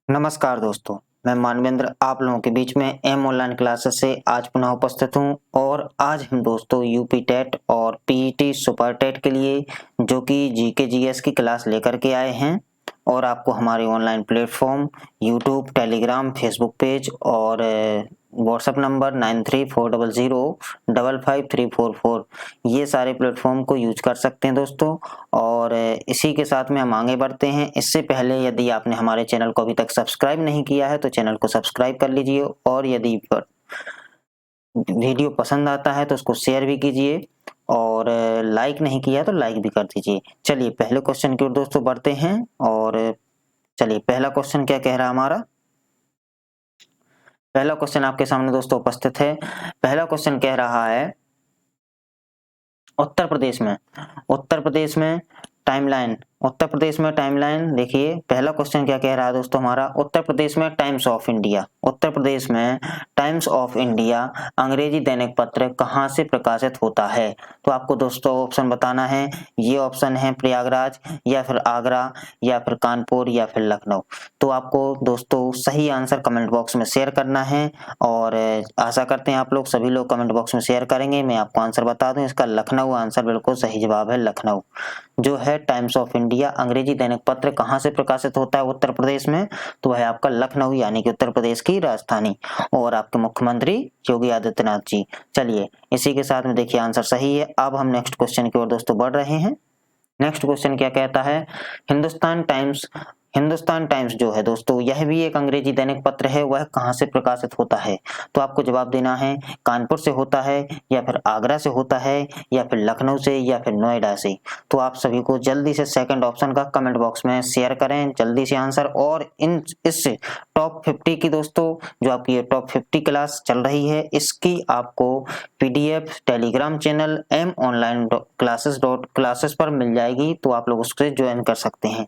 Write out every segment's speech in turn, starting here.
नमस्कार दोस्तों, मैं मानवेंद्र आप लोगों के बीच में एम ऑनलाइन क्लासेस से आज पुनः उपस्थित हूं और आज हम दोस्तों यूपी टेट और पीईटी सुपर टेट के लिए जो कि जीके जीएस की क्लास लेकर के आए हैं और आपको हमारे online platform YouTube, Telegram, Facebook page और व्हाट्सएप नंबर 9340055344 ये सारे प्लेटफॉर्म को यूज कर सकते हैं दोस्तों। और इसी के साथ में हम आगे बढ़ते हैं। इससे पहले यदि आपने हमारे चैनल को अभी तक सब्सक्राइब नहीं किया है तो चैनल को सब्सक्राइब कर लीजिए और यदि वीडियो पसंद आता है तो उसको शेयर भी कीजिए और लाइक नहीं किया तो लाइक भी कर दीजिए। चलिए पहले क्वेश्चन की ओर दोस्तों बढ़ते हैं और चलिए पहला क्वेश्चन क्या कह रहा है हमारा। पहला क्वेश्चन आपके सामने दोस्तों उपस्थित है। पहला क्वेश्चन कह रहा है उत्तर प्रदेश में टाइमलाइन देखिए पहला क्वेश्चन क्या कह रहा है दोस्तों हमारा। उत्तर प्रदेश में टाइम्स ऑफ इंडिया अंग्रेजी दैनिक पत्र कहाँ से प्रकाशित होता है। तो आपको दोस्तों ऑप्शन बताना है। ये ऑप्शन है प्रयागराज या फिर आगरा या फिर कानपुर या फिर लखनऊ। तो आपको दोस्तों सही आंसर कमेंट बॉक्स में शेयर करना है और आशा करते हैं आप लोग सभी लोग कमेंट बॉक्स में शेयर करेंगे। मैं आपको आंसर बता दूं, इसका लखनऊ आंसर बिल्कुल सही जवाब है। लखनऊ जो है टाइम्स ऑफ इंडिया अंग्रेजी दैनिक पत्र कहाँ से प्रकाशित होता है उत्तर प्रदेश में, तो है आपका लखनऊ यानी कि उत्तर प्रदेश की राजधानी और आपके मुख्यमंत्री योगी आदित्यनाथ जी। चलिए इसी के साथ में देखिए आंसर सही है। अब हम नेक्स्ट क्वेश्चन की ओर दोस्तों बढ़ रहे हैं। नेक्स्ट क्वेश्चन क्या कहता है। हिंदुस्तान टाइम्स जो है दोस्तों यह भी एक अंग्रेजी दैनिक पत्र है, वह कहां से प्रकाशित होता है। तो आपको जवाब देना है कानपुर से होता है या फिर आगरा से होता है या फिर लखनऊ से या फिर नोएडा से। तो आप सभी को जल्दी से सेकंड ऑप्शन का कमेंट बॉक्स में शेयर करें जल्दी से आंसर। और इस टॉप 50 की दोस्तों जो आपकी ये टॉप 50 क्लास चल रही है इसकी आपको PDF Telegram channel M online classes पर मिल जाएगी, तो आप लोग उससे ज्वाइन कर सकते हैं।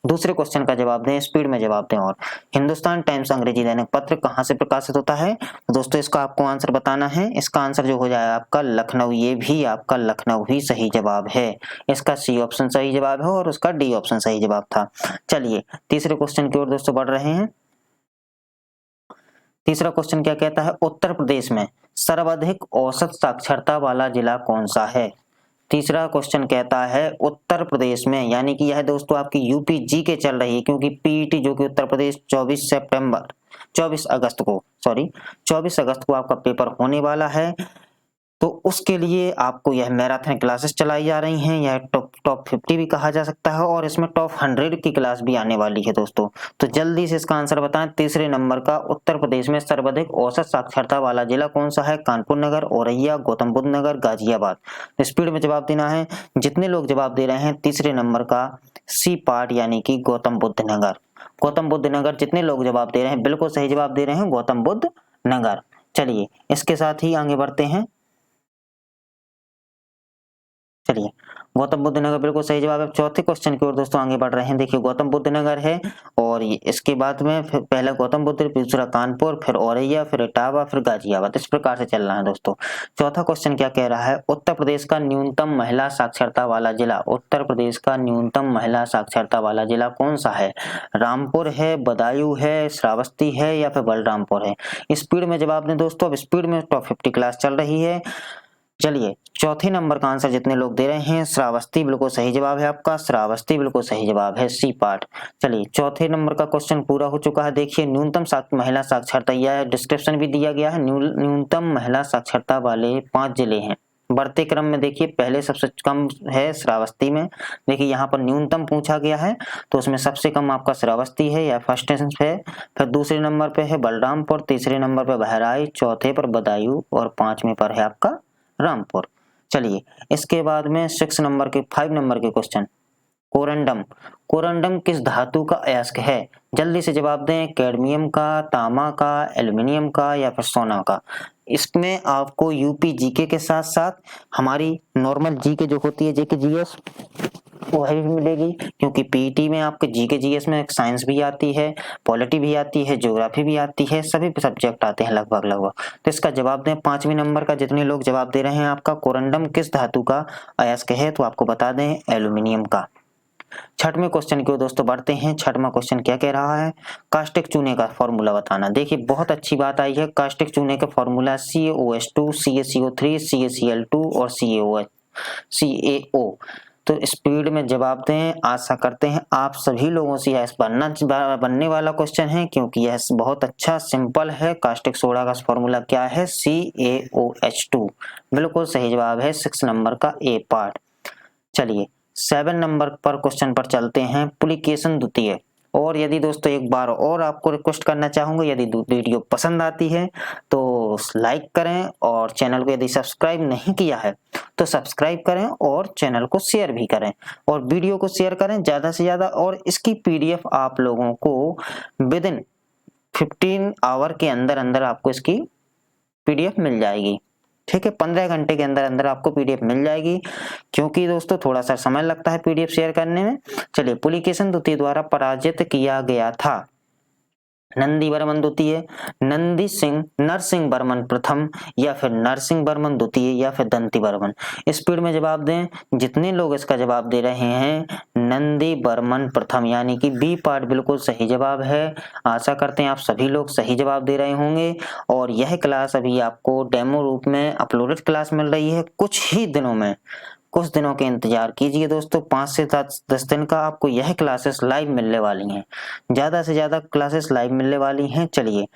दूसरे क्वेश्चन का जवाब दें, स्पीड में जवाब दें। और हिंदुस्तान टाइम्स अंग्रेजी दैनिक पत्र कहां से प्रकाशित होता है दोस्तों, इसका आपको आंसर बताना है। इसका आंसर जो हो जाएगा आपका लखनऊ, ये भी आपका लखनऊ ही सही जवाब है। इसका सी ऑप्शन सही जवाब है और उसका डी ऑप्शन सही जवाब था। चलिए तीसरे क्वेश्चन की ओर दोस्तों बढ़ रहे हैं। तीसरा क्वेश्चन क्या कहता है, उत्तर प्रदेश में सर्वाधिक औसत साक्षरता वाला जिला कौन सा है। तीसरा क्वेश्चन कहता है उत्तर प्रदेश में, यानी कि यह दोस्तों आपकी यूपी जी के चल रही है क्योंकि पीईटी जो कि उत्तर प्रदेश 24 अगस्त को आपका पेपर होने वाला है। तो उसके लिए आपको यह मैराथन क्लासेस चलाई जा रही हैं। यह टॉप 50 भी कहा जा सकता है और इसमें टॉप 100 की क्लास भी आने वाली है दोस्तों। तो जल्दी से इसका आंसर बताएं। तीसरे नंबर का उत्तर प्रदेश में सर्वाधिक औसत साक्षरता वाला जिला कौन सा है। कानपुर नगर, औरैया, गौतम बुद्ध नगर, गाजियाबाद। स्पीड में जवाब देना है। जितने लोग जवाब दे रहे हैं तीसरे नंबर का सी पार्ट यानी कि गौतम बुद्ध नगर जितने लोग जवाब दे रहे हैं बिल्कुल सही जवाब दे रहे हैं, गौतम बुद्ध नगर। चलिए इसके साथ ही आगे बढ़ते हैं। चलिए गौतम बुद्ध नगर बिल्कुल सही जवाब है। चौथे क्वेश्चन की ओर दोस्तों आगे बढ़ रहे हैं। देखिए गौतम बुद्ध नगर है और इसके बाद में फिर पहला गौतम बुद्ध, दूसरा कानपुर, फिर औरैया, फिर इटावा, फिर गाजियाबाद। इस प्रकार से चल रहा है दोस्तों। चौथा क्वेश्चन क्या कह रहा है, उत्तर प्रदेश का न्यूनतम महिला साक्षरता वाला जिला। उत्तर प्रदेश का न्यूनतम महिला साक्षरता वाला जिला कौन सा है। रामपुर है, बदायूं है, श्रावस्ती है या फिर बलरामपुर है। स्पीड में जवाब दें दोस्तों। अब स्पीड में टॉप 50 क्लास चल रही है। चलिए चौथे नंबर का आंसर जितने लोग दे रहे हैं श्रावस्ती बिल्कुल सही जवाब है आपका। श्रावस्ती बिल्कुल सही जवाब है, सी पार्ट। चलिए चौथे नंबर का क्वेश्चन पूरा हो चुका है। देखिए न्यूनतम महिला साक्षरता, यह डिस्क्रिप्शन भी दिया गया है। न्यूनतम महिला साक्षरता वाले 5 जिले हैं। बढ़ते क्रम में देखिए पहले सबसे कम है श्रावस्ती में। देखिए यहाँ पर न्यूनतम पूछा गया है तो उसमें सबसे कम आपका श्रावस्ती है या फर्स्ट है। फिर दूसरे नंबर पे है बलरामपुर, तीसरे नंबर पे बहराइच, चौथे पर बदायूं और 5वें पर है आपका रामपुर। चलिए इसके बाद में 5 नंबर के क्वेश्चन। कोरंडम किस धातु का अयस्क है। जल्दी से जवाब दें। कैडमियम का, तांबा का, एल्युमिनियम का या फिर सोना का। इसमें आपको यूपी जीके के साथ साथ हमारी नॉर्मल जीके जो होती है जेके जीएस वह भी मिलेगी, क्योंकि पीईटी में आपके जीके जीएस में साइंस भी आती है, पॉलिटी भी आती है, ज्योग्राफी भी आती है, सभी सब्जेक्ट आते हैं लगभग। तो इसका जवाब दें। 5वें नंबर का जितने लोग जवाब दे रहे हैं आपका कोरंडम किस धातु का अयस्क है, तो आपको बता दें एल्यूमिनियम का। छठवें क्वेश्चन की ओर दोस्तों बढ़ते हैं। छठवां क्वेश्चन क्या कह रहा है, कास्टिक चूने का फॉर्मूला बताना। देखिए बहुत अच्छी बात आई है, कास्टिक चूने का फॉर्मूला CaOH2, CaCO3, CaCl2 और CaO। तो स्पीड में जवाब दें, आशा करते हैं आप सभी लोगों से यह बनने वाला क्वेश्चन है, क्योंकि यह बहुत अच्छा सिंपल है। कास्टिक सोडा का फॉर्मूला क्या है, CaOH2। बिल्कुल सही जवाब है 6 नंबर का ए पार्ट। चलिए 7 नंबर पर क्वेश्चन पर चलते हैं, पुलिकेशन द्वितीय। और यदि दोस्तों एक बार और आपको रिक्वेस्ट करना चाहूंगा, यदि वीडियो पसंद आती है तो लाइक करें, और चैनल को यदि सब्सक्राइब नहीं किया है तो सब्सक्राइब करें और चैनल को शेयर भी करें, और वीडियो को शेयर करें ज़्यादा से ज़्यादा। और इसकी PDF आप लोगों को विदिन 15 आवर के अंदर अंदर आपको इसकी PDF मिल जाएगी। ठीक है, 15 घंटे के अंदर अंदर आपको PDF मिल जाएगी, क्योंकि दोस्तों थोड़ा सा समय लगता है PDF शेयर करने में। चलिए, पुलिकेशन द्वितीय द्वारा पराजित किया गया था। नंदी वर्मन द्वितीय, नरसिंह वर्मन प्रथम, या फिर नरसिंह वर्मन द्वितीय, या फिर दंती वर्मन। स्पीड में जवाब दें, जितने लोग इसका जवाब दे रहे हैं नंदी वर्मन प्रथम, यानी कि बी पार्ट बिल्कुल सही जवाब है। आशा करते हैं आप सभी लोग सही जवाब दे रहे होंगे। और यह क्लास अभी आपको डेमो रूप में अपलोडेड क्लास मिल रही है। कुछ ही दिनों में, कुछ दिनों के इंतजार कीजिए दोस्तों, 5 से 10 दिन का आपको यह क्लासेस लाइव मिलने वाली हैं। ज्यादा से ज्यादा क्लासेस लाइव मिलने वाली हैं। चलिए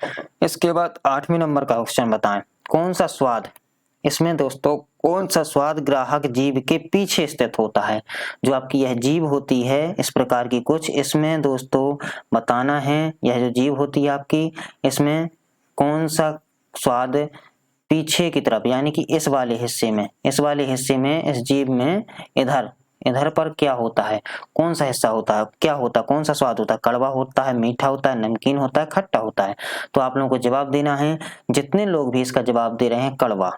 इसके बाद 8वें नंबर का क्वेश्चन बताएं, कौन सा स्वाद, इसमें दोस्तों कौन सा स्वाद ग्राहक जीभ के पीछे स्थित होता है। जो आपकी यह जीभ होती है इस प्रकार की कुछ, इसमें दोस्तों बताना है, यह जो जीभ होती है आपकी, इसमें कौन सा स्वाद पीछे की तरफ, यानी कि इस वाले हिस्से में, इस जीभ में इधर पर क्या होता है, कौन सा हिस्सा होता है, क्या होता है, कौन सा स्वाद होता है, कड़वा होता है, मीठा होता है, नमकीन होता है, खट्टा होता है। तो आप लोगों को जवाब देना है। जितने लोग भी इसका जवाब दे रहे हैं कड़वा,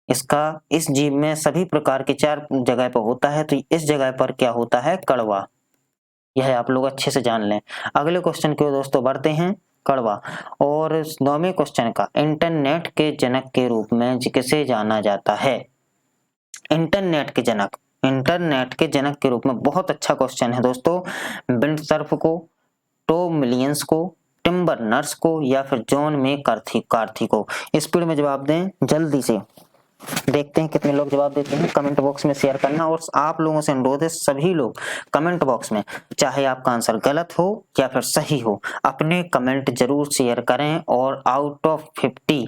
इसका इस जीभ में सभी प्रकार के 4 जगह पर होता है, तो इस जगह पर क्या होता है, कड़वा। यह आप लोग अच्छे से जान लें। अगले क्वेश्चन की ओर दोस्तों बढ़ते हैं, कड़वा। और 9वें क्वेश्चन का, इंटरनेट के जनक के रूप में किसे जाना जाता है। इंटरनेट के जनक के रूप में, बहुत अच्छा क्वेश्चन है दोस्तों। बिंडसर्फ को, टॉम मिलियंस को, टिम बर्नर्स को, या फिर जॉन में कार्थी को। स्पीड में जवाब दें जल्दी से, देखते हैं कितने लोग जवाब देते हैं। कमेंट बॉक्स में शेयर करना, और आप लोगों से अनुरोध है सभी लोग कमेंट बॉक्स में, चाहे आपका आंसर गलत हो या फिर सही हो, अपने कमेंट जरूर शेयर करें। और आउट ऑफ 50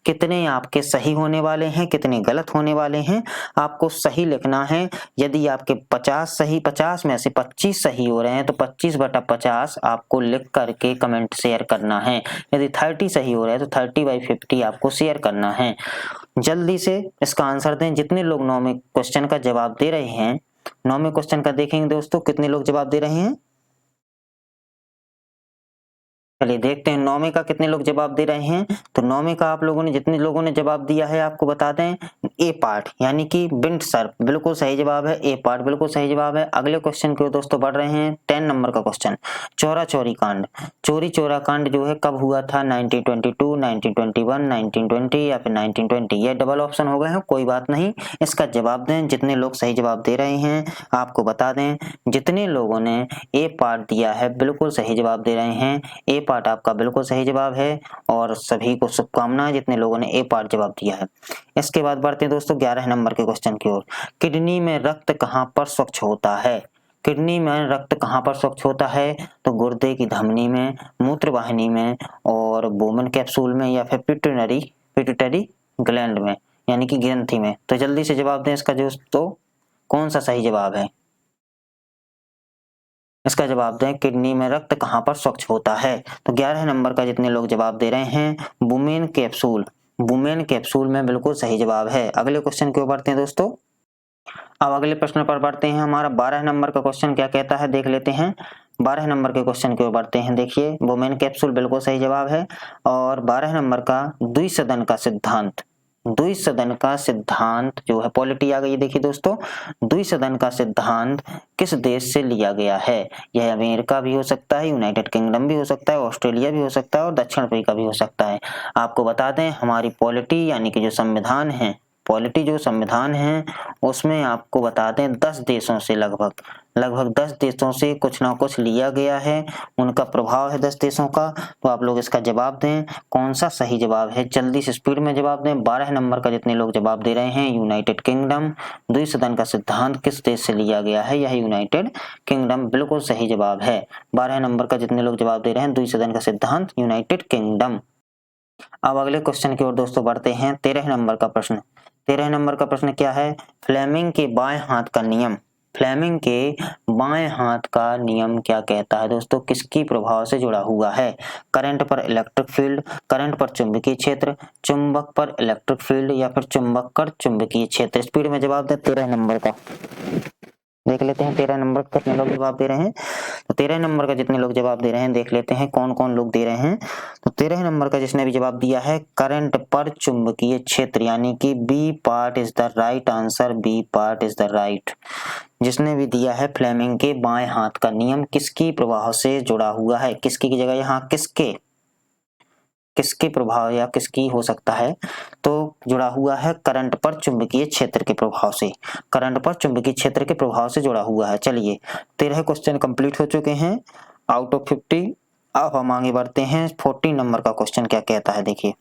कितने आपके सही होने वाले हैं, कितने गलत होने वाले हैं, आपको सही लिखना है। यदि आपके 50 में से 25 सही हो रहे हैं तो 25/50 आपको लिख करके कमेंट शेयर करना है। यदि 30 सही हो रहा है तो 30/50 आपको शेयर करना है। जल्दी से इसका आंसर दें। जितने लोग 9वें क्वेश्चन का जवाब दे रहे हैं, 9वें क्वेश्चन का देखेंगे दोस्तों कितने लोग जवाब दे रहे हैं। चलिए देखते हैं 9वें का कितने लोग जवाब दे रहे हैं। तो 9वें का आप लोगों ने, जितने लोगों ने जवाब दिया है आपको बता दें, ए पार्ट यानी कि बिंडसर्फ बिल्कुल सही जवाब है। ए पार्ट बिल्कुल सही जवाब है। अगले क्वेश्चन की ओर दोस्तों बढ़ रहे हैं, 10 नंबर का क्वेश्चन, चोरा चोरी कांड। चोरी चोरा कांड जो है कब हुआ था, 1922, 1921, 1920 या फिर 1920। ये डबल ऑप्शन हो गए हैं, कोई बात नहीं। इसका जवाब दें। जितने लोग सही जवाब दे रहे हैं आपको बता दें, जितने लोगों ने ए पार्ट दिया है बिल्कुल सही जवाब दे रहे हैं। ए पार्ट आपका बिल्कुल सही जवाब है, और सभी को शुभकामनाएं जितने लोगों ने ए पार्ट जवाब दिया है। इसके बाद बढ़ते हैं दोस्तों 11 नंबर के क्वेश्चन की ओर। किडनी में रक्त कहां पर स्वच्छ होता है। किडनी में रक्त कहां पर स्वच्छ होता है, तो गुर्दे की धमनी में, मूत्र वाहिनी में, और बोमन कैप्सूल में, या फिर पिट्यूटरी ग्लैंड में, यानी कि ग्रंथि में। तो जल्दी से जवाब दें इसका दोस्तों, कौन सा सही जवाब है। इसका जवाब दें, किडनी में रक्त कहां पर स्वच्छ होता है। तो 11 नंबर का जितने लोग जवाब दे रहे हैं, वुमेन कैप्सूल में बिल्कुल सही जवाब है। अगले क्वेश्चन की ओर बढ़ते हैं दोस्तों। अब अगले प्रश्न पर बढ़ते हैं। हमारा 12 नंबर का क्वेश्चन क्या कहता है देख लेते हैं। 12 नंबर के क्वेश्चन की ओर बढ़ते हैं। देखिए वुमेन कैप्सूल बिल्कुल सही जवाब है। और 12 नंबर का, द्विसदन का सिद्धांत जो है, पॉलिटी आ गई। देखिए दोस्तों, द्विसदन का सिद्धांत किस देश से लिया गया है। यह अमेरिका भी हो सकता है, यूनाइटेड किंगडम भी हो सकता है, ऑस्ट्रेलिया भी हो सकता है, और दक्षिण अफ्रीका भी हो सकता है। आपको बता दें, हमारी पॉलिटी यानी कि जो संविधान है, पॉलिटी जो संविधान है उसमें आपको बता दें 10 देशों से लगभग 10 देशों से कुछ ना कुछ लिया गया है, उनका प्रभाव है 10 देशों का। तो आप लोग इसका जवाब दें, कौन सा सही जवाब है, जल्दी से स्पीड में जवाब दें। 12 नंबर का जितने लोग जवाब दे रहे हैं यूनाइटेड किंगडम। द्विसदन का सिद्धांत किस देश से लिया गया है, यह यूनाइटेड किंगडम बिल्कुल सही जवाब है। 12 नंबर का जितने लोग जवाब दे रहे हैं द्विसदन का सिद्धांत यूनाइटेड किंगडम। अब अगले क्वेश्चन की ओर दोस्तों बढ़ते हैं। 13 नंबर का प्रश्न। 13 नंबर का प्रश्न क्या है, फ्लेमिंग के बाएं हाथ का नियम। फ्लेमिंग के बाएं हाथ का नियम क्या कहता है दोस्तों, किसकी प्रभाव से जुड़ा हुआ है। करंट पर इलेक्ट्रिक फील्ड, करंट पर चुंबकीय क्षेत्र, चुंबक पर इलेक्ट्रिक फील्ड या फिर चुंबक पर चुंबकीय क्षेत्र। स्पीड में जवाब दे 13 नंबर का। देख लेते हैं 13 नंबर का कितने लोग जवाब दे रहे हैं। तो 13 नंबर का जितने लोग जवाब दे रहे हैं देख लेते हैं कौन कौन लोग दे रहे हैं। तो 13 नंबर का जिसने भी जवाब दिया है करंट पर चुंबकीय क्षेत्र, यानी कि B part is the right answer, B part is the right. जिसने भी दिया है फ्लेमिंग के बाएं हाथ का नियम किसकी प्रभाव से जुड़ा हुआ है, किसकी की जगह यहाँ किसके प्रभाव या किसकी हो सकता है, तो जुड़ा हुआ है करंट पर चुंबकीय क्षेत्र के प्रभाव से, करंट पर चुंबकीय क्षेत्र के प्रभाव से जुड़ा हुआ है। चलिए 13 क्वेश्चन कंप्लीट हो चुके हैं आउट ऑफ 50। अब हम आगे बढ़ते हैं। 14 नंबर का क्वेश्चन क्या कहता है, देखिए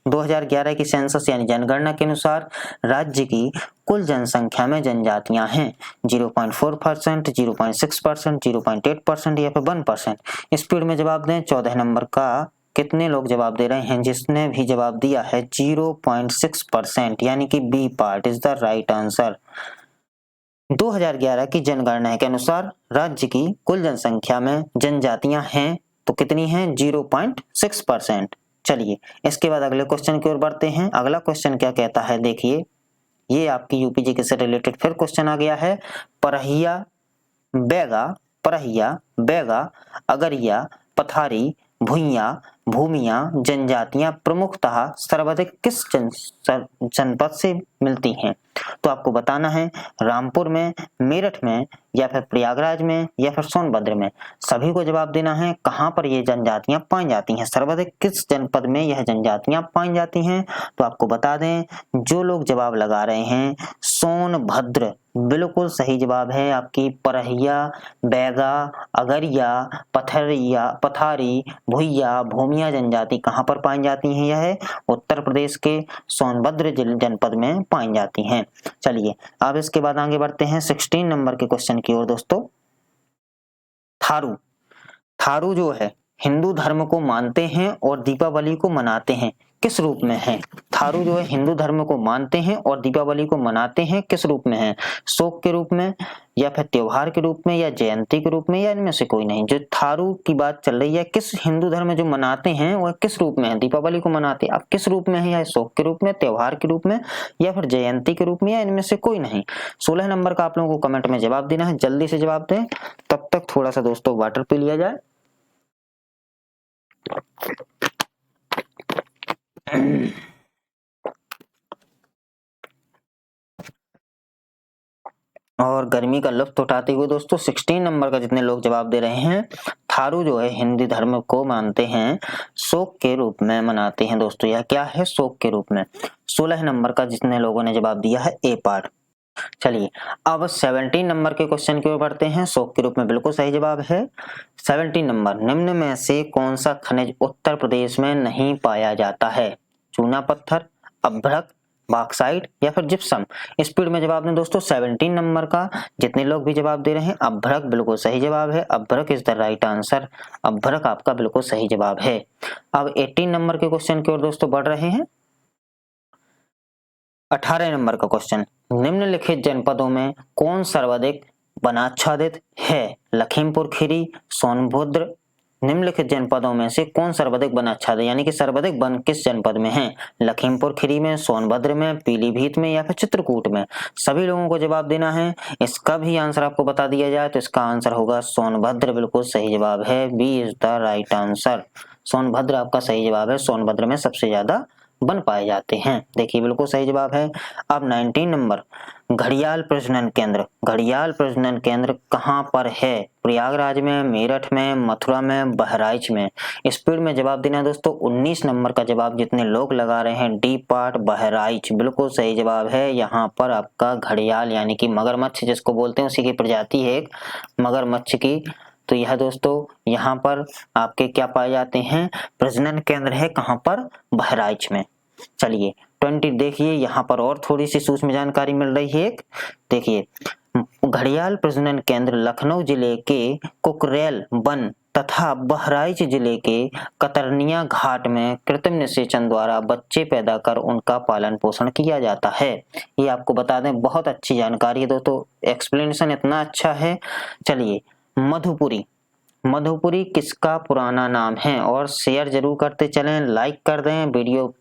2011 की सेंसस यानी जनगणना के अनुसार राज्य की कुल जनसंख्या में जनजातियां हैं 0.4%, 0.6%, 0.8% या फिर 1%। स्पीड में जवाब दें। 14 नंबर का कितने लोग जवाब दे रहे हैं, जिसने भी जवाब दिया है 0.6%, यानी कि B part is the right answer. 2011 की जनगणना के अनुसार राज्य की कुल जनसंख्या में जनजातियां हैं तो कितनी हैं, 0.6%। चलिए इसके बाद अगले क्वेश्चन की ओर बढ़ते हैं। अगला क्वेश्चन क्या कहता है, देखिए ये आपकी यूपीजीके से रिलेटेड फिर क्वेश्चन आ गया है। परहिया, बैगा, अगरिया, पथारी, भुइयां, भूमियां जनजातियां प्रमुखतः सर्वाधिक किस जनपद से मिलती हैं। तो आपको बताना है रामपुर में, मेरठ में या फिर प्रयागराज में या फिर सोनभद्र में। सभी को जवाब देना है कहां पर ये जनजातियां पाई जाती हैं, सर्वाधिक किस जनपद में यह जनजातियां पाई जाती हैं। तो आपको बता दें जो लोग जवाब लगा रहे हैं सोनभद्र बिल्कुल सही जवाब है। आपकी परहिया, बैगा, अगरिया, पथारी, भुइया, भूमिया जनजाति कहां पर पाई जाती हैं, यह उत्तर प्रदेश के सोनभद्र जनपद में पाई जाती हैं। चलिए अब इसके बाद आगे बढ़ते हैं 16 नंबर के क्वेश्चन की ओर दोस्तों। थारू जो है हिंदू धर्म को मानते हैं और दीपावली को मनाते हैं, किस रूप में है। थारू जो है हिंदू धर्म को मानते हैं और दीपावली को मनाते हैं, किस रूप में है, शोक के रूप में या फिर त्योहार के रूप में या जयंती के रूप में या इनमें से कोई नहीं। जो थारू की बात चल रही है किस हिंदू धर्म में जो मनाते हैं वह किस रूप में है, दीपावली को मनाते हैं, अब किस रूप में है, या शोक के रूप में, त्योहार के रूप में या फिर जयंती के रूप में या इनमें से कोई नहीं। 16 नंबर का आप लोगों को कमेंट में जवाब देना है, जल्दी से जवाब दें। तब तक थोड़ा सा दोस्तों वाटर पी लिया जाए। और गर्मी का लुत्फ उठाते हुए दोस्तों 16 नंबर का जितने लोग जवाब दे रहे हैं थारू जो है हिंदी धर्म को मानते हैं, शोक के रूप में मनाते हैं। दोस्तों यह क्या है, शोक के रूप में। 16 नंबर का जितने लोगों ने जवाब दिया है ए पार्ट। चलिए अब 17 नंबर के क्वेश्चन की ओर बढ़ते हैं। शोक के रूप में बिल्कुल सही जवाब है। 17 नंबर, निम्न में से कौन सा खनिज उत्तर प्रदेश में नहीं पाया जाता है, चूना पत्थर, अभ्रक, बॉक्साइट या फिर जिप्सम। स्पीड में जवाब दें दोस्तों। 17 नंबर का जितने लोग भी जवाब दे रहे हैं अभ्रक बिल्कुल सही जवाब है, अभ्रक इज द राइट आंसर, अभ्रक आपका बिल्कुल सही जवाब है। अब 18 नंबर के क्वेश्चन की ओर दोस्तों बढ़ रहे हैं। 18 नंबर का क्वेश्चन, निम्नलिखित जनपदों में कौन सर्वाधिक वनाच्छादित है, लखीमपुर खीरी, सोनभद्र। निम्नलिखित जनपदों में से कौन सर्वाधिक वनाच्छादित यानी कि सर्वाधिक वन किस जनपद में है, लखीमपुर खीरी में, सोनभद्र में, पीलीभीत में या फिर चित्रकूट में। सभी लोगों को जवाब देना है। इसका भी आंसर आपको बता दिया जाए तो इसका आंसर होगा सोनभद्र, बिल्कुल सही जवाब है, B is the right answer. Sonbhadra आपका सही जवाब है, सोनभद्र में सबसे ज्यादा बन पाए जाते हैं। देखिए बिल्कुल सही जवाब है। अब 19 नंबर, घड़ियाल प्रजनन केंद्र। घड़ियाल प्रजनन केंद्र कहाँ पर है? प्रयागराज में, मेरठ में, मथुरा में, बहराइच में। स्पीड में जवाब देना है दोस्तों। 19 नंबर का जवाब जितने लोग लगा रहे हैं डी पार्ट, बहराइच, बिल्कुल सही जवाब है। यहाँ पर आपका घड़ियाल यानी कि मगरमच्छ जिसको बोलते हैं, उसी की प्रजाति है एक मगरमच्छ की। तो यह दोस्तों यहाँ पर आपके क्या पाए जाते हैं? प्रजनन केंद्र है कहाँ पर? बहराइच में। चलिए 20 देखिए, यहाँ पर और थोड़ी सी सूक्ष्म जानकारी मिल रही है एक। देखिए, घड़ियाल प्रजनन केंद्र लखनऊ जिले के कुकरेल वन तथा बहराइच जिले के कतरनिया घाट में कृत्रिम निषेचन द्वारा बच्चे पैदा कर उनका पालन पोषण किया जाता है। ये आपको बता दें, बहुत अच्छी जानकारी है दोस्तों, एक्सप्लेनेशन इतना अच्छा है। चलिए, मधुपुरी। मधुपुरी किसका पुराना नाम है? और शेयर जरूर करते चलें, लाइक कर दें। वीडियो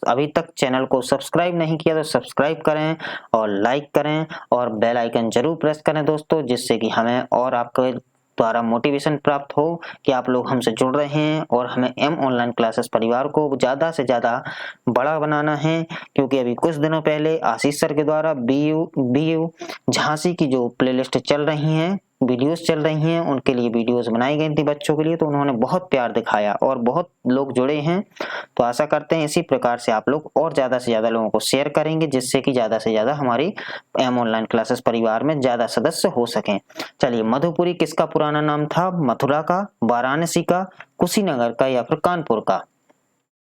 अभी तक चैनल को सब्सक्राइब नहीं किया तो सब्सक्राइब करें और लाइक करें और बेल आइकन जरूर प्रेस करें दोस्तों, जिससे कि हमें और आपके द्वारा मोटिवेशन प्राप्त हो कि आप लोग हमसे जुड़ रहे हैं और हमें एम ऑनलाइन क्लासेस परिवार को ज़्यादा से ज़्यादा बड़ा बनाना है। क्योंकि अभी कुछ दिनों पहले आशीष सर के द्वारा बीयू झांसी की जो प्लेलिस्ट चल रही हैं, वीडियोस चल रही हैं, उनके लिए वीडियोस बनाई गई थी बच्चों के लिए, तो उन्होंने बहुत प्यार दिखाया और बहुत लोग जुड़े हैं। तो आशा करते हैं इसी प्रकार से आप लोग और ज़्यादा से ज़्यादा लोगों को शेयर करेंगे, जिससे कि ज़्यादा से ज़्यादा हमारी एम ऑनलाइन क्लासेस परिवार में ज़्यादा सदस्य हो सकें। चलिए, मधुपुरी किसका पुराना नाम था? मथुरा का, वाराणसी का, कुशीनगर का या फिर कानपुर का?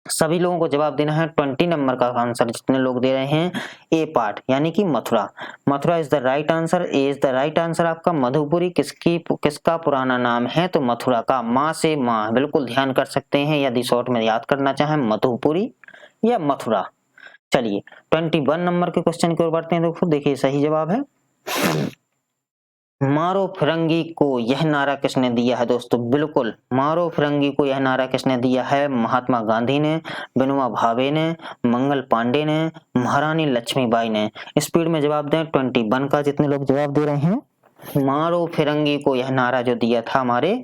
सभी लोगों को जवाब देना है। 20 नंबर का आंसर जितने लोग दे रहे हैं ए पार्ट यानी कि Mathura. Mathura is the right answer. A is the right answer आपका। मधुपुरी किसका पुराना नाम है? तो मथुरा का। माँ से माँ, बिल्कुल ध्यान कर सकते हैं यदि शॉर्ट में याद करना चाहें, मधुपुरी या मथुरा। चलिए 21 नंबर के क्वेश्चन की ओर बढ़ते हैं। दोस्तों देखिए सही जवाब है, मारो फिरंगी को यह नारा किसने दिया है? दोस्तों बिल्कुल, मारो फिरंगी को यह नारा किसने दिया है? महात्मा गांधी ने, विनोबा भावे ने, मंगल पांडे ने, महारानी लक्ष्मीबाई ने। स्पीड में जवाब दें 21 का जितने लोग जवाब दे रहे हैं। मारो फिरंगी को यह नारा जो दिया था हमारे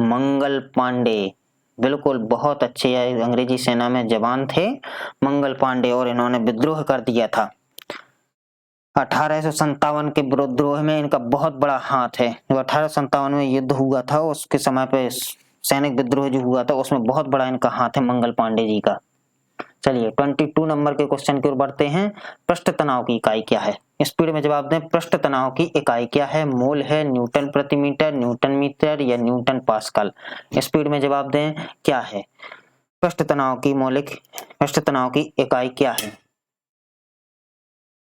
मंगल पांडे, बिल्कुल बहुत अच्छे अंग्रेजी सेना में जवान थे मंगल पांडे, और इन्होंने विद्रोह कर दिया था 1857 के विद्रोह में। इनका बहुत बड़ा हाथ है। जो 1857 में युद्ध हुआ था उसके समय पे सैनिक विद्रोह जो हुआ था उसमें बहुत बड़ा इनका हाथ है मंगल पांडे जी का। चलिए 22 नंबर के क्वेश्चन की ओर बढ़ते हैं। पृष्ठ तनाव की इकाई क्या है? स्पीड में जवाब दें। पृष्ठ तनाव की इकाई क्या है? मोल है, न्यूटन प्रति मीटर, न्यूटन मीटर या न्यूटन पास्कल? स्पीड में जवाब दें, क्या है पृष्ठ तनाव की इकाई क्या है?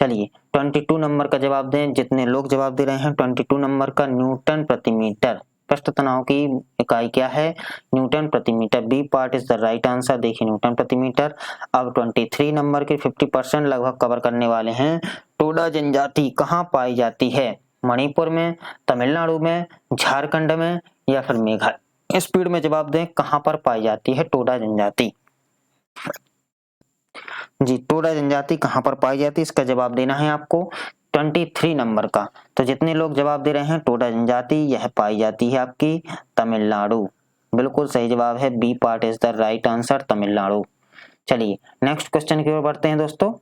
चलिए 22 नंबर का जवाब दें जितने लोग जवाब दे रहे हैं। 22 नंबर का न्यूटन प्रति मीटर। पृष्ठ तनाव की इकाई क्या है? न्यूटन प्रति metre. B part is the right answer. देखिए न्यूटन प्रति मीटर। अब 23 नंबर के 50% लगभग कवर करने वाले हैं। टोडा जनजाति कहाँ पाई जाती है? मणिपुर में, तमिलनाडु में, झारखंड में या फिर मेघालय? स्पीड में जवाब दें, कहाँ पर पाई जाती है टोडा जनजाति? जी, टोडा जनजाति कहाँ पर पाई जाती है, इसका जवाब देना है आपको 23 नंबर का। तो जितने लोग जवाब दे रहे हैं टोडा जनजाति, यह पाई जाती है आपकी तमिलनाडु। बिल्कुल सही जवाब है, B part is the right answer, Tamil Nadu. चलिए नेक्स्ट क्वेश्चन की ओर बढ़ते हैं दोस्तों।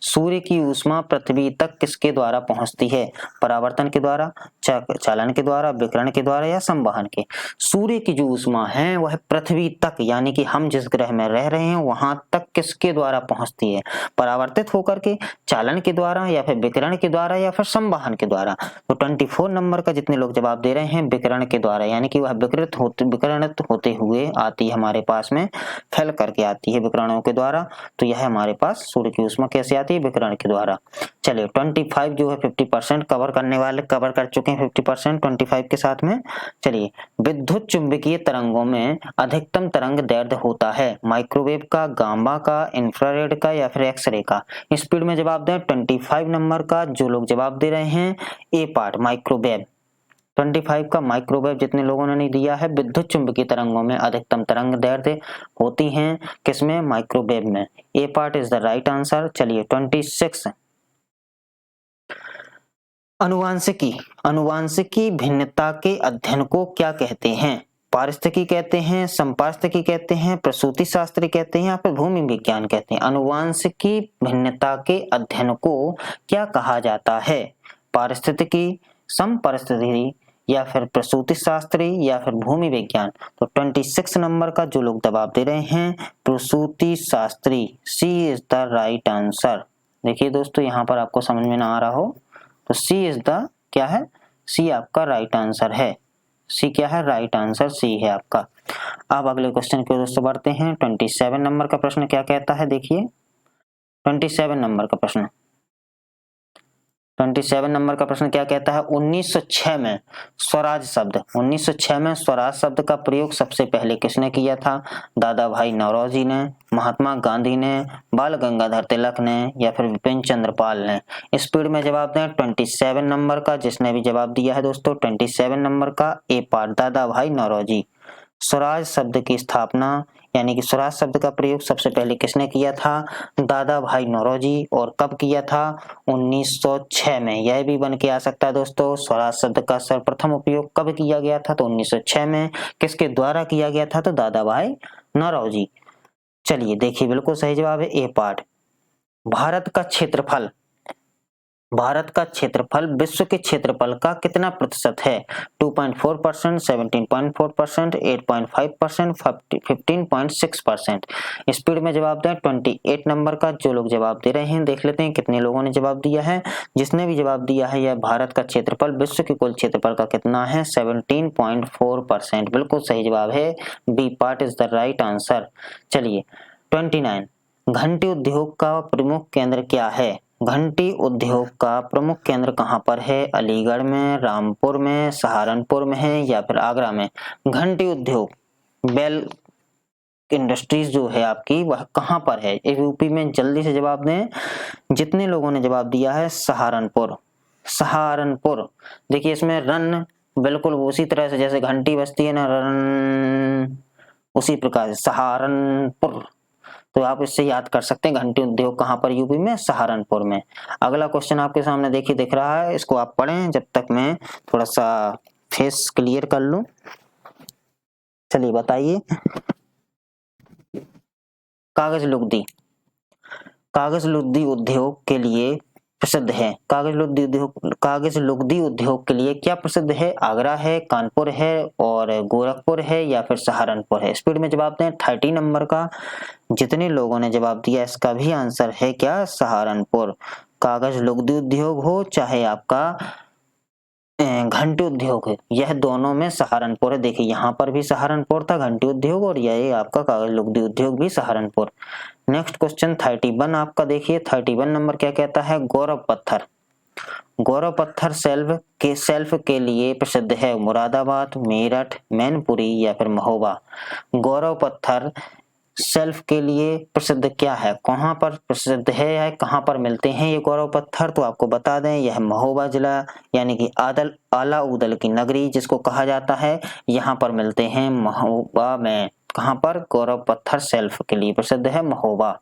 सूर्य की ऊष्मा पृथ्वी तक किसके द्वारा पहुंचती है? परावर्तन के द्वारा, चालन के द्वारा, विकिरण के द्वारा या संवहन के? सूर्य की जो ऊष्मा है वह पृथ्वी तक यानी कि हम जिस ग्रह में रह रहे हैं वहां तक किसके द्वारा पहुंचती है? परावर्तित होकर के, चालन के द्वारा या फिर विकिरण के द्वारा या फिर संवहन के द्वारा? तो 24 नंबर का जितने लोग जवाब दे रहे हैं विकिरण के द्वारा, यानी कि वह विकिरणित होते हुए आती है हमारे पास में, फैल करके आती है विकिरणों के द्वारा। तो यह हमारे पास सूर्य की ऊष्मा कैसे आती है? विकिरण के द्वारा। चलिए 25 जो है 50% कवर कर चुके हैं 50% 25 के साथ में। चलिए, विद्युत चुंबकीय तरंगों में अधिकतम तरंग दैर्ध्य होता है माइक्रोवेव का, गामा का, इंफ्रारेड का या फिर एक्सरे का? स्पीड में जवाब दें 25 नंबर का जो लोग जवाब दे रहे हैं ए पार्ट माइक्रोवेव। 25 का माइक्रोवेव जितने लोगों ने नहीं दिया है, विद्युत चुंबकीय तरंगों में अधिकतम तरंग दैर्ध्य होती हैं किसमें? माइक्रोवेव में। A part is the right answer. चलिए 26, अनुवांशिकी भिन्नता के अध्ययन को क्या कहते हैं? पारिस्थितिकी कहते हैं, संपारिस्थितिकी कहते हैं, प्रसूति शास्त्र कहते हैं या फिर भूमि विज्ञान कहते हैं। आनुवंशिकी भिन्नता के अध्ययन को क्या कहा जाता है? पारिस्थितिकी, संपारिस्थितिकी या फिर प्रसूति शास्त्री या फिर भूमि विज्ञान। तो 26 नंबर का जो लोग जवाब दे रहे हैं प्रसूति शास्त्री, सी इज द राइट आंसर। देखिए दोस्तों यहाँ पर आपको समझ में ना आ रहा हो तो सी इज द क्या है, सी आपका राइट आंसर है। सी क्या है, राइट आंसर सी है आपका। अब अगले क्वेश्चन की ओर दोस्तों बढ़ते हैं। 27 नंबर का प्रश्न क्या कहता है, देखिए 27 नंबर का प्रश्न 27 नंबर का प्रश्न क्या कहता है? 1906 में स्वराज शब्द 1906 में स्वराज शब्द का प्रयोग सबसे पहले किसने किया था? दादा भाई नौरोजी ने, महात्मा गांधी ने, बाल गंगाधर तिलक ने या फिर विपिन चंद्र पाल ने। स्पीड में जवाब दें 27 नंबर का। जिसने भी जवाब दिया है दोस्तों 27 नंबर का ए पार्ट, दादा भाई नौरोजी। स्वराज शब्द की स्थापना यानी कि स्वराज शब्द का प्रयोग सबसे पहले किसने किया था? दादा भाई नौरोजी। और कब किया था? 1906 में। यह भी बन के आ सकता है दोस्तों, स्वराज शब्द का सर्वप्रथम उपयोग कब किया गया था? तो 1906 में। किसके द्वारा किया गया था? तो दादा भाई नौरोजी। चलिए देखिए बिल्कुल सही जवाब है ए पार्ट। भारत का क्षेत्रफल विश्व के क्षेत्रफल का कितना प्रतिशत है? 2.4%, 17.4%, 8.5%, 15.6%। स्पीड में जवाब दें 28 नंबर का। जो लोग जवाब दे रहे हैं देख लेते हैं कितने लोगों ने जवाब दिया है। जिसने भी जवाब दिया है यह भारत का क्षेत्रफल विश्व के कुल क्षेत्रफल का कितना है? 17.4%। बिल्कुल सही जवाब है, B part is the right answer. चलिए 29, घंटी उद्योग का प्रमुख केंद्र क्या है? घंटी उद्योग का प्रमुख केंद्र कहाँ पर है? अलीगढ़ में, रामपुर में, सहारनपुर में है या फिर आगरा में? घंटी उद्योग, बेल इंडस्ट्रीज जो है आपकी वह कहाँ पर है? यूपी में। जल्दी से जवाब दें। जितने लोगों ने जवाब दिया है सहारनपुर, सहारनपुर। देखिए इसमें रन बिल्कुल उसी तरह से जैसे घंटी बजती है ना, रन, उसी प्रकार से सहारनपुर। तो आप इससे याद कर सकते हैं घंटी उद्योग कहाँ पर? यूपी में, सहारनपुर में। अगला क्वेश्चन आपके सामने देखिए दिख रहा है, इसको आप पढ़ें जब तक मैं थोड़ा सा फेस क्लियर कर लूं। चलिए बताइए। कागज लुगदी, कागज लुगदी उद्योग के लिए प्रसिद्ध है। कागज लुगदी उद्योग के लिए क्या प्रसिद्ध है? आगरा है, कानपुर है और गोरखपुर है या फिर सहारनपुर है? स्पीड में जवाब दें 30 नंबर का। जितने लोगों ने जवाब दिया इसका भी आंसर है क्या? सहारनपुर। कागज लुगदी उद्योग हो चाहे आपका घंटी उद्योग है, यह दोनों में सहारनपुर है। देखिए यहाँ पर भी सहारनपुर था घंटी उद्योग और यह आपका कागज लुगदी उद्योग भी सहारनपुर। नेक्स्ट क्वेश्चन 31 आपका देखिए 31 नंबर क्या कहता है? गौरव पत्थर, गौरव पत्थर सेल्फ के लिए प्रसिद्ध है। मुरादाबाद, मेरठ, मैनपुरी या फिर महोबा? गौरव पत्थर सेल्फ के लिए प्रसिद्ध क्या है? कहाँ पर प्रसिद्ध है या कहाँ पर मिलते हैं ये गौरव पत्थर? तो आपको बता दें यह महोबा जिला यानी कि आला उदल की नगरी जिसको कहा जाता है, यहाँ पर मिलते हैं महोबा में। कहाँ पर? गौरव पत्थर सेल्फ के लिए प्रसिद्ध है महोबा।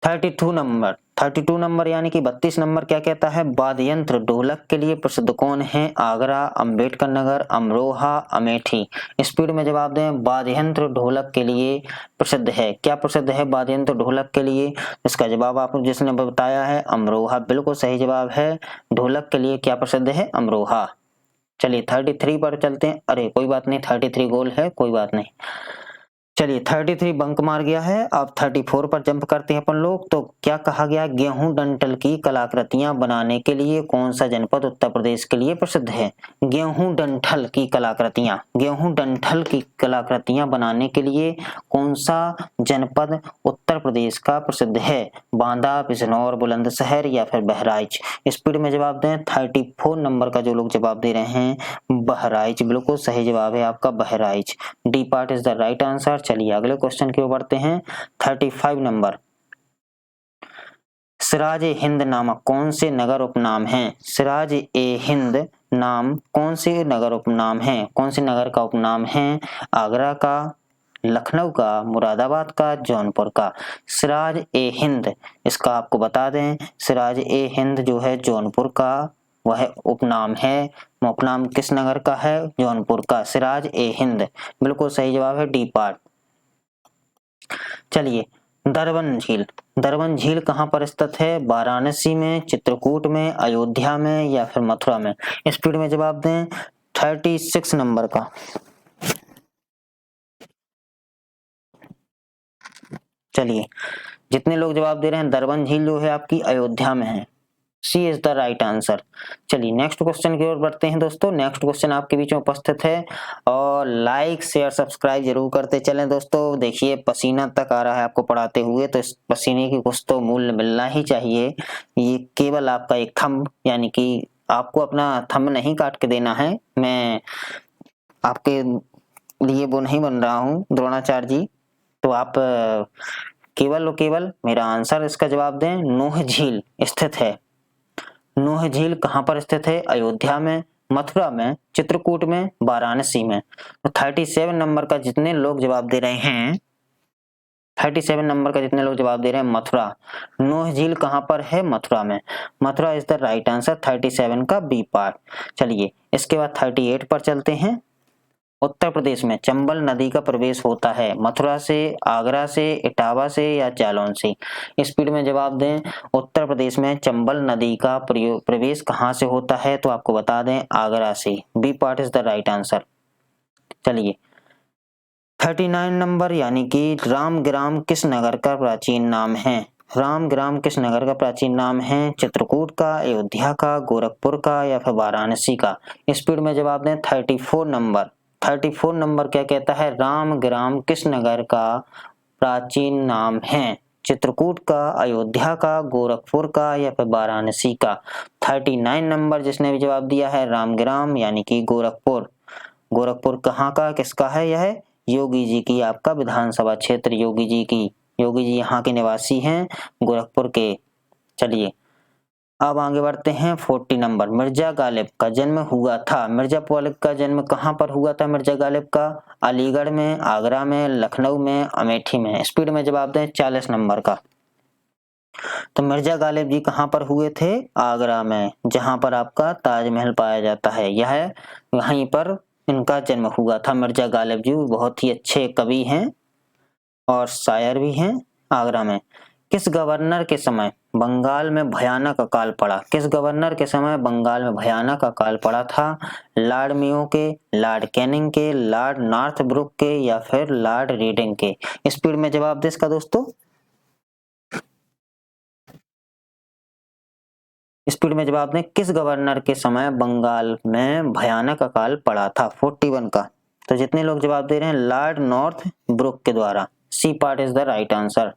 32 नंबर यानी कि 32 नंबर क्या कहता है? वाद्य यंत्र ढोलक के लिए प्रसिद्ध कौन है? आगरा, अंबेडकर नगर, अमरोहा, अमेठी? स्पीड में जवाब दें। वाद्य यंत्र ढोलक के लिए प्रसिद्ध है। क्या प्रसिद्ध है वाद्य यंत्र ढोलक के लिए? इसका जवाब आपको जिसने बताया है अमरोहा। बिल्कुल सही जवाब है। ढोलक के लिए क्या प्रसिद्ध है? अमरोहा। चलिए 33 पर चलते हैं। अरे कोई बात नहीं, 33 गोल है, कोई बात नहीं। चलिए 33 बंक मार गया है। अब 34 पर जंप करते हैं अपन लोग। तो क्या कहा गया? गेहूं डंठल की कलाकृतियां बनाने के लिए कौन सा जनपद उत्तर प्रदेश के लिए प्रसिद्ध है? गेहूं डंठल की कलाकृतियां बनाने के लिए कौन सा जनपद उत्तर प्रदेश का प्रसिद्ध है? बांदा, बिजनौर, बुलंदशहर या फिर बहराइच? स्पीड में जवाब दें। 34 नंबर का जो लोग जवाब दे रहे हैं बहराइच। बिल्कुल सही जवाब है आपका Bahraich. D part is the right answer. चलिए अगले क्वेश्चन की ओर बढ़ते हैं। 35 नंबर, सिराज ए हिंद नामक कौन से नगर उपनाम हैं? सिराज ए हिंद नाम कौन से नगर उपनाम हैं? कौन से नगर का उपनाम है? आगरा का, लखनऊ का, मुरादाबाद का, जौनपुर का? सिराज ए हिंद, इसका आपको बता दें सिराज ए हिंद जो है जौनपुर का वह उपनाम है। उपनाम किस नगर का है? जौनपुर का। सिराज ए हिंद, बिल्कुल सही जवाब है डी पार्ट। चलिए, दरबन झील। दरबन झील कहाँ पर स्थित है? वाराणसी में, चित्रकूट में, अयोध्या में या फिर मथुरा में? स्पीड में जवाब दें 36 नंबर का। चलिए, जितने लोग जवाब दे रहे हैं दरबन झील जो है आपकी अयोध्या में है, सी इज द राइट आंसर। चलिए नेक्स्ट क्वेश्चन की ओर बढ़ते हैं दोस्तों। नेक्स्ट क्वेश्चन आपके बीच में उपस्थित है और लाइक शेयर सब्सक्राइब जरूर करते चलें दोस्तों। देखिए पसीना तक आ रहा है आपको पढ़ाते हुए, तो इस पसीने की कुछ तो मूल्य मिलना ही चाहिए। ये केवल आपका एक थंब, यानी कि आपको अपना थंब नहीं काट के देना है, मैं आपके लिए वो नहीं बन रहा हूँ द्रोणाचार्य जी, तो आप केवल और केवल मेरा आंसर इसका जवाब दें। नूह झील स्थित है। नूह झील कहाँ पर स्थित है? अयोध्या में, मथुरा में, चित्रकूट में, वाराणसी में। तो 37 नंबर का जितने लोग जवाब दे रहे हैं, 37 नंबर का जितने लोग जवाब दे रहे हैं मथुरा। नूह झील कहाँ पर है? मथुरा में। Mathura is the right answer, 37 का बी पार्ट। चलिए इसके बाद 38 पर चलते हैं। उत्तर प्रदेश में चंबल नदी का प्रवेश होता है मथुरा से, आगरा से, इटावा से या जालौन से? स्पीड में जवाब दें। उत्तर प्रदेश में चंबल नदी का प्रवेश कहाँ से होता है? तो आपको बता दें आगरा से। B part is the right answer. चलिए 39 नंबर, यानी कि रामग्राम किस नगर का प्राचीन नाम है? रामग्राम किस नगर का प्राचीन नाम है? चित्रकूट का, अयोध्या का, गोरखपुर का या फिर वाराणसी का? स्पीड में जवाब दें 34 नंबर। 34 नंबर क्या कहता है? रामग्राम किस नगर का प्राचीन नाम है? चित्रकूट का, अयोध्या का, गोरखपुर का या फिर वाराणसी का? 39 नंबर जिसने भी जवाब दिया है रामग्राम, यानी कि गोरखपुर। गोरखपुर कहाँ का, किसका है? यह योगी जी की आपका विधानसभा क्षेत्र, योगी जी की। योगी जी यहाँ के निवासी हैं गोरखपुर के। चलिए अब आगे बढ़ते हैं। 40 नंबर, मिर्जा गालिब का जन्म हुआ था। मिर्जा गालिब का जन्म कहाँ पर हुआ था? मिर्जा गालिब का अलीगढ़ में, आगरा में, लखनऊ में, अमेठी में? स्पीड में जवाब दें 40 नंबर का। तो मिर्जा गालिब जी कहाँ पर हुए थे? आगरा में, जहां पर आपका ताजमहल पाया जाता है, यह वहीं पर इनका जन्म हुआ था। मिर्जा गालिब जी बहुत ही अच्छे कवि हैं और शायर भी हैं। आगरा में किस गवर्नर के समय बंगाल में भयानक अकाल पड़ा? किस गवर्नर के समय बंगाल में भयानक अकाल पड़ा था? लॉर्ड मेयो के, लॉर्ड कैनिंग के, लॉर्ड नॉर्थब्रुक के या फिर लॉर्ड रीडिंग के? स्पीड में जवाब दे इसका दोस्तों। स्पीड में जवाब दें, किस गवर्नर के समय बंगाल में भयानक अकाल पड़ा था? 41 का। तो जितने लोग जवाब दे रहे हैं लॉर्ड नॉर्थ ब्रुक के द्वारा, C part is the right answer.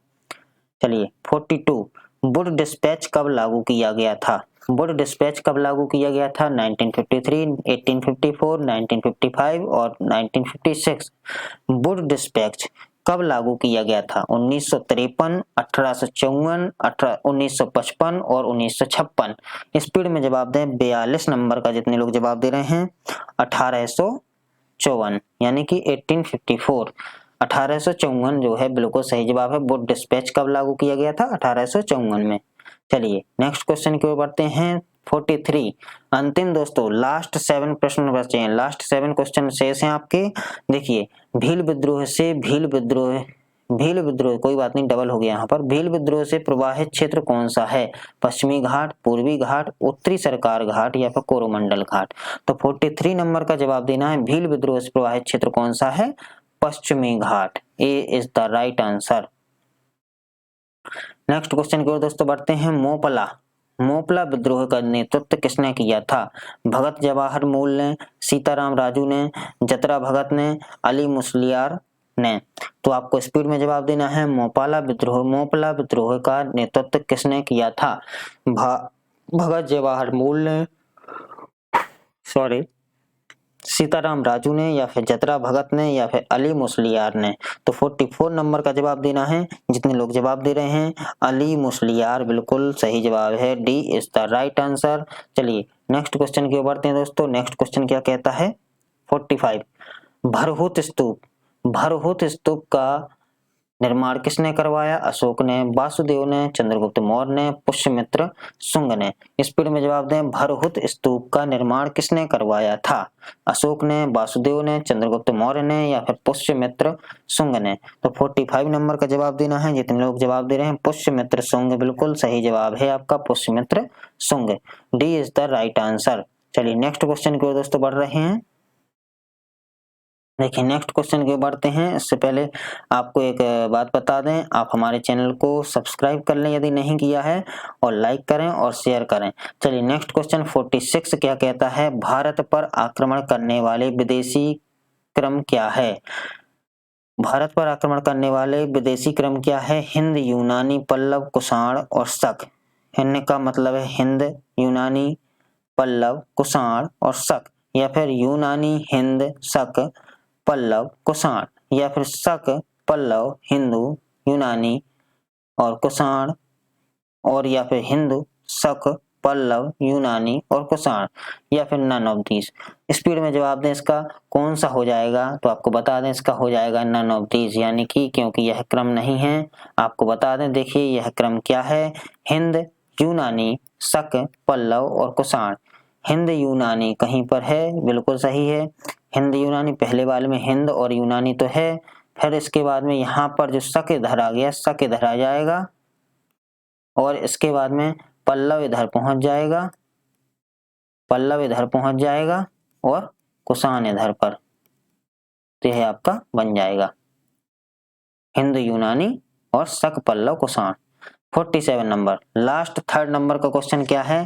चलिए 42, वुड डिस्पैच कब लागू किया गया था? वुड डिस्पैच कब लागू किया गया था? 1953, 1854, 1955 और 1956। वुड डिस्पैच कब लागू किया गया था? 1953, 1854, 1955 और 1956। स्पीड में जवाब दें। 42 नंबर का जितने लोग जवाब दे रहे हैं 1854, यानी कि 1854। 1854 जो है बिल्कुल सही जवाब है। वुड डिस्पैच कब लागू किया गया था? 1854 में। चलिए नेक्स्ट क्वेश्चन की ओर बढ़ते हैं। 43, अंतिम दोस्तों लास्ट 7 प्रश्न बचे हैं। लास्ट 7 क्वेश्चन शेष हैं आपके। देखिए भील विद्रोह कोई बात नहीं, डबल हो गया यहाँ पर। भील विद्रोह से प्रवाहित क्षेत्र कौन सा है? पश्चिमी घाट, पूर्वी घाट, उत्तरी सरकार घाट या फिर कोरोमंडल घाट? तो 43 नंबर का जवाब देना है। भील विद्रोह से प्रवाहित क्षेत्र कौन सा है? पश्चिमी घाट। A is the right answer. Next question की ओर दोस्तों बढ़ते हैं। मोपला विद्रोह का नेतृत्व किसने किया था? भगत जवाहर मूल ने, सीताराम राजू ने, जतरा भगत ने, अली मुसलियार ने? तो आपको स्पीड में जवाब देना है। मोपला विद्रोह का नेतृत्व किसने किया था? भगत जवाहर मूल ने, सीताराम राजू ने या फिर जतरा भगत ने या फिर अली मुसलियार ने? तो 44 नंबर का जवाब देना है। जितने लोग जवाब दे रहे हैं अली मुसलियार, बिल्कुल सही जवाब है। D is the right answer. चलिए नेक्स्ट क्वेश्चन की ओर बढ़ते हैं दोस्तों। नेक्स्ट क्वेश्चन क्या कहता है? 45, भरहुत स्तूप का निर्माण किसने करवाया? अशोक ने, वासुदेव ने, चंद्रगुप्त मौर्य ने, पुष्यमित्र शुंग ने। स्पीड में जवाब दें। भरहुत स्तूप का निर्माण किसने करवाया था? अशोक ने, वासुदेव ने, चंद्रगुप्त मौर्य ने या फिर पुष्यमित्र शुंग ने। तो 45 नंबर का जवाब देना है। जितने लोग जवाब दे रहे हैं पुष्यमित्र शुंग, बिल्कुल सही जवाब है आपका Pushyamitra Shunga. D is the right answer. चलिए नेक्स्ट क्वेश्चन की ओर दोस्तों बढ़ रहे हैं। देखिए नेक्स्ट क्वेश्चन की ओर बढ़ते हैं। इससे पहले आपको एक बात बता दें, आप हमारे चैनल को सब्सक्राइब कर लें यदि नहीं किया है, और लाइक करें और शेयर करें। चलिए नेक्स्ट क्वेश्चन 46 क्या कहता है? भारत पर आक्रमण करने वाले विदेशी क्रम क्या है? भारत पर आक्रमण करने वाले विदेशी क्रम क्या है? हिंद, यूनानी, पल्लव, कुषाण और शक। हिंद का मतलब है हिंद, यूनानी, पल्लव, कुषाण और शक, या फिर यूनानी, हिंद, शक, पल्लव, कुषाण, या फिर शक, पल्लव, हिंदू, यूनानी और कुषाण, और या फिर हिंदू, शक, पल्लव, यूनानी और कुषाण, या फिर नन ऑफ दीज। स्पीड में जवाब दें इसका कौन सा हो जाएगा? तो आपको बता दें इसका हो जाएगा नन ऑफ दीज, यानी कि क्योंकि यह क्रम नहीं है। आपको बता दें, देखिए यह क्रम क्या है? हिंद, यूनानी, शक, पल्लव और कुषाण। हिंद यूनानी कहीं पर है, बिल्कुल सही है। हिंद यूनानी पहले वाले में हिंद और यूनानी तो है, फिर इसके बाद में यहाँ पर जो शक इधर आ गया, शक इधर आ जाएगा, और इसके बाद में पल्लव इधर पहुंच जाएगा, पल्लव इधर पहुंच जाएगा और कुषाण इधर पर। तो यह आपका बन जाएगा हिंद, यूनानी और शक, पल्लव, कुषाण। 47 नंबर, लास्ट थर्ड नंबर का क्वेश्चन क्या है?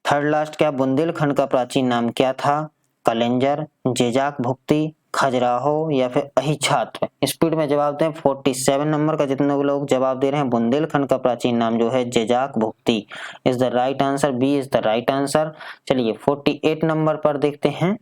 थर्ड लास्ट क्या? बुंदेलखंड का प्राचीन नाम क्या था? कलिंजर, जेजाक भुक्ति, खजुराहो या फिर अहिछात्र। स्पीड में जवाब दें। 47 नंबर का जितने लोग जवाब दे रहे हैं बुंदेलखंड का प्राचीन नाम जो है Jejak Bhukti is the right answer. B is the right answer. चलिए 48 नंबर पर देखते हैं।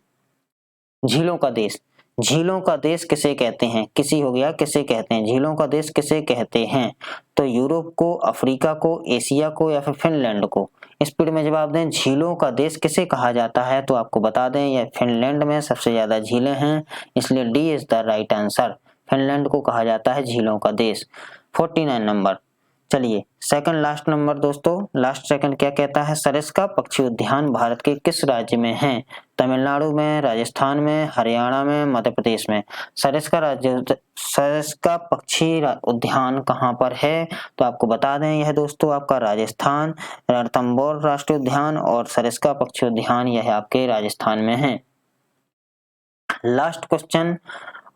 झीलों का देश, झीलों का देश किसे कहते हैं? किसी हो गया, किसे कहते हैं? झीलों का देश किसे कहते हैं? तो यूरोप को, अफ्रीका को, एशिया को या फिर फिनलैंड को। स्पीड में जवाब दें। झीलों का देश किसे कहा जाता है? तो आपको बता दें यह फिनलैंड में सबसे ज्यादा झीलें हैं, इसलिए D is the right answer. Finland को कहा जाता है झीलों का देश। 49 नंबर, चलिए सेकंड लास्ट नंबर दोस्तों, लास्ट सेकंड क्या कहता है? सरिस्का पक्षी उद्यान भारत के किस राज्य में है? तमिलनाडु में, राजस्थान में, हरियाणा में, मध्य प्रदेश में। सरिस्का पक्षी उद्यान कहाँ पर है? तो आपको बता दें यह दोस्तों आपका राजस्थान, रणथंभौर राष्ट्रीय उद्यान और सरिस्का पक्षी उद्यान यह आपके राजस्थान में है। लास्ट क्वेश्चन,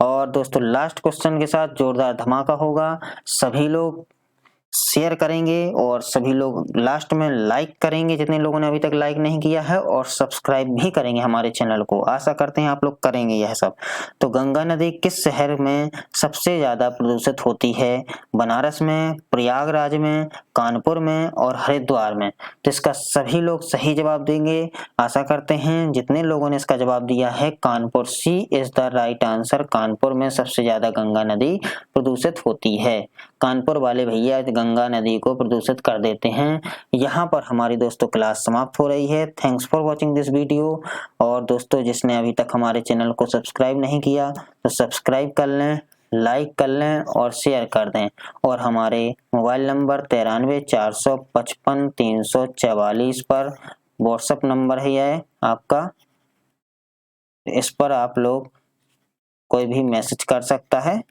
और दोस्तों लास्ट क्वेश्चन के साथ जोरदार धमाका होगा। सभी लोग शेयर करेंगे और सभी लोग लास्ट में लाइक करेंगे जितने लोगों ने अभी तक लाइक नहीं किया है, और सब्सक्राइब भी करेंगे हमारे चैनल को। आशा करते हैं आप लोग करेंगे यह सब। तो गंगा नदी किस शहर में सबसे ज्यादा प्रदूषित होती है? बनारस में, प्रयागराज में, कानपुर में और हरिद्वार में। तो इसका सभी लोग सही जवाब देंगे आशा करते हैं। जितने लोगों ने इसका जवाब दिया है Kanpur, C is the right answer. Kanpur में सबसे ज्यादा गंगा नदी प्रदूषित होती है। कानपुर वाले भैया गंगा नदी को प्रदूषित कर देते हैं। यहाँ पर हमारी दोस्तों क्लास समाप्त हो रही है। Thanks for watching this video. और दोस्तों जिसने अभी तक हमारे चैनल को सब्सक्राइब नहीं किया तो सब्सक्राइब कर लें, लाइक कर लें और शेयर कर दें। और हमारे मोबाइल नंबर 93 455 344 पर व्हाट्सएप नंबर है यह आपका, इस पर आप लोग कोई भी मैसेज कर सकता है,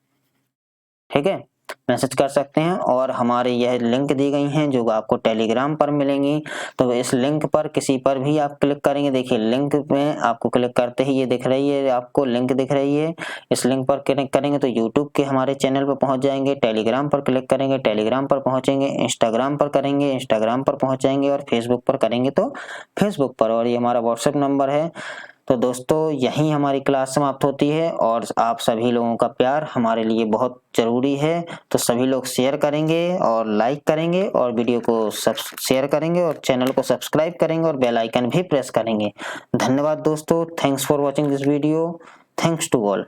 ठीक है, मैसेज कर सकते हैं। और हमारे यह लिंक दी गई हैं जो आपको टेलीग्राम पर मिलेंगी। तो इस लिंक पर किसी पर भी आप क्लिक करेंगे, देखिए लिंक में आपको क्लिक करते ही ये दिख रही है, आपको लिंक दिख रही है। इस लिंक पर क्लिक करेंगे तो यूट्यूब के हमारे चैनल पर पहुंच जाएंगे। टेलीग्राम पर क्लिक करेंगे, टेलीग्राम पर पहुंचेंगे। इंस्टाग्राम पर करेंगे, इंस्टाग्राम पर पहुंच जाएंगे। और फेसबुक पर करेंगे तो फेसबुक पर। और ये हमारा व्हाट्सएप नंबर है। तो दोस्तों यहीं हमारी क्लास समाप्त होती है, और आप सभी लोगों का प्यार हमारे लिए बहुत जरूरी है। तो सभी लोग शेयर करेंगे और लाइक करेंगे और वीडियो को शेयर करेंगे और चैनल को सब्सक्राइब करेंगे और बेल आइकन भी प्रेस करेंगे। धन्यवाद दोस्तों। Thanks for watching this video. Thanks to all.